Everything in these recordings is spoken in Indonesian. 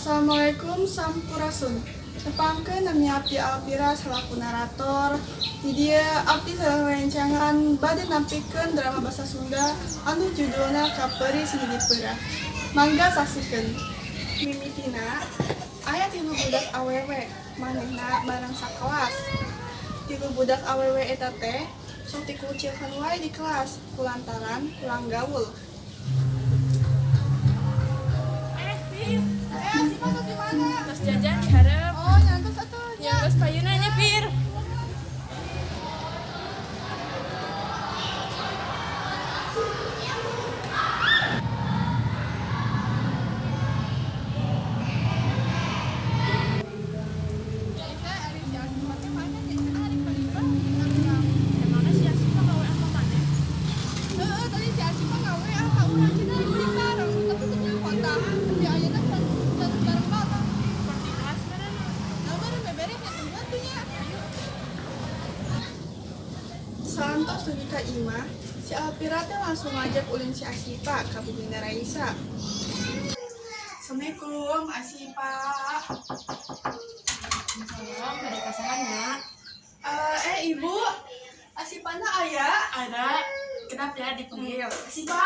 Assalamualaikum Sampurasun. Nepangkeun nami abdi Alpira selaku narator. Di dia abdi sareng rencangan bade nampikeun drama basa Sunda anu judulna Kaperi Sing di Peurah. Mangga saksikeun. Mimitina aya 3 budak awewe, manehna bareng sakelas. 3 budak awewe eta teh sok dikucilkeun wae di kelas kulantaran kurang gaul. Terus jajan diharap. Oh, nyantos atuh. Nyangkos payunanya, Pir. Emangnya si Asma gawe apa mana? Tadi si Asma gawe apa urang cenah beli bareng, tapi teu kontak. Tapi ayeuna can bareng bareng. Seperti kelas mana? Nah, baru beberes ya teman nya. Sarantos dugi ka imah, si Alpira teh langsung ngajak ulin si Asipa ka bubina Raisa. Assalamualaikum, Asipa. Salam, pada kasarannya. Ibu, Asipana aya? Ada. Kenapa ya dipanggil? Asipa.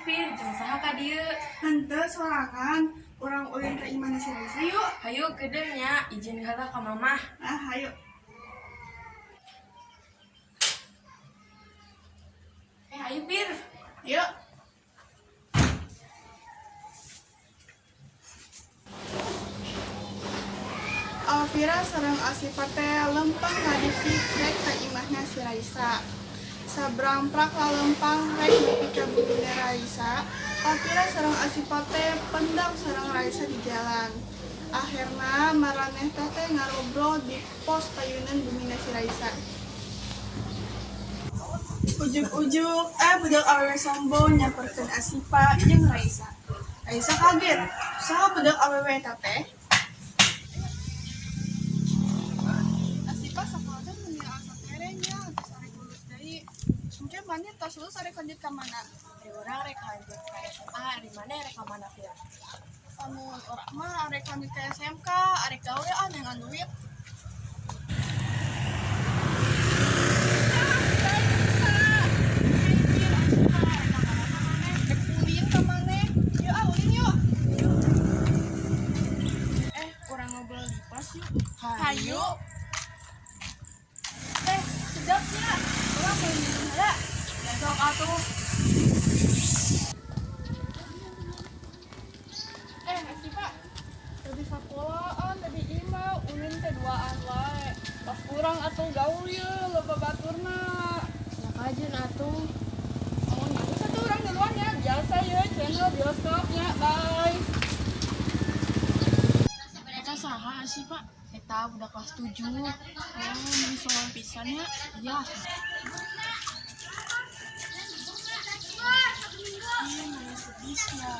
Pir, jangan saha ka dieu. Henteu sorangan, urang ulin ka imahna si Raisa yuk. Hayu gedenya, izin heula ka mamah. Hayu. Ayo Pir. Yuk. Alvira sareng Asipa teh lempang ngadepi rek ka imahna si Raisa. Sabramprak lalempang rek nepi ka bubina Raisa, Alvira sareng Asipa teh pendang sareng Raisa di jalan. Akhirna maraneh teh ngarobrol di pos payunan bubina si Raisa. Ujuk-ujuk, budak awewe sombong nyamperkeun Asipa jeung Raisa. Raisa kaget, saha budak awewe eta teh? Asipa sakola meunir asa terenya, geus arek lulus deui. Engke maneh tos lulus arek lanjut ka mana? Di urang rek lanjut ka SMA, di mana rek ka mana Pir? Lamun urang mah arek lanjut ka SMK, arek gawe dengan duit. Hayu. Sedap ya. Urang mau minum heula. Besok atuh. Asipa. Tadi sakolaan, tadi imah, ulin teh duaan wae. Pas urang atuh gaul ye, loba baturna. Ya kajen atuh. Oh, nyangkut atuh urang duluan ya. Biasa ye, channel bioskopnya. Bye. Eta saha sih, Pak? Eta udah kelas 7. Ini soal pisan ya. Iya. Sedih ya.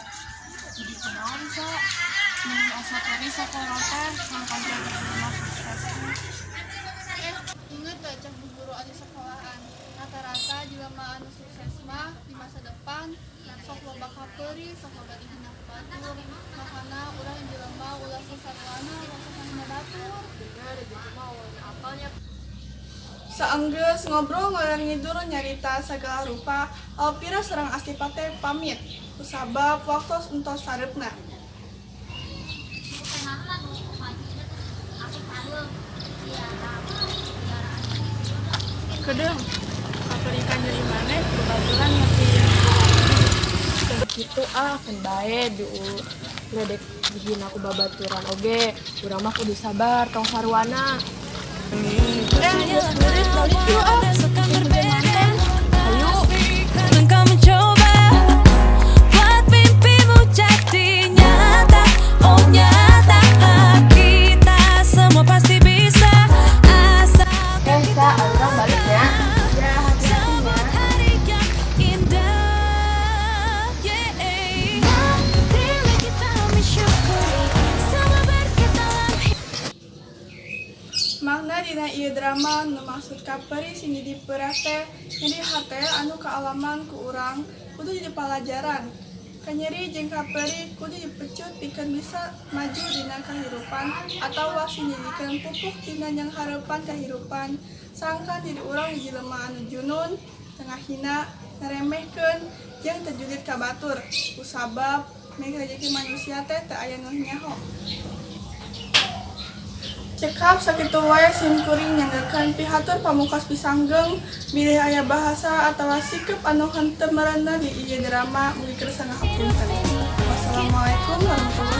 Jadi kenal bisa. Asa teri sakola teh sampai jadi sukses. Ingat gak cah bu guru anu sekolahan, rata-rata jelema anu sukses mah di masa depan sok loba kapeuris, sok loba dihina ku batur. Makana urang jelema ulah sasaruana rasakan hina batur. Bener, jadi mau apalnya. Saenggeus ngobrol ngalor ngidur nyarita sagala rupa, Alpira sareng Asipa teh pamit. Kusabab waktos entos sareupna. Kedeng, kaperikan dari mana? Kebetulan ngerti gitu kan bae ledek bikin aku babaturan oge urang mah kudu sabar tong sarwana ayo Engkau mencoba buat mimpimu jadi nyata. Oh nyata, kita semua pasti bisa asal bisa orang baliknya ya sambut hari yang indah. Mari kita mensyukuri sama berkata Makna dina ieu drama nu maksud kaperi sing di Peurah teh jadi hate anu kaalaman ku urang kudu jadi pelajaran. Kanyeri jeung kaperi kudu dipecut pikeun bisa maju dina kahirupan atau wasin dijadikeun pupuk dina yang harapan kahirupan. Sangkan diri urang hiji lemah anu junun, tengah hina, ngaremehkeun jeung teu julid ka batur. Kusabab meg rejeki manusia teh teu aya nu nyaho. Cekap sakitu wae simkuring nyanggakeun pihatur pamungkas pisanggeng bilih aya bahasa atawa sikep anu henteu merenah di ieu drama mugi keur sangahapunten. Wassalamualaikum warahmatullahi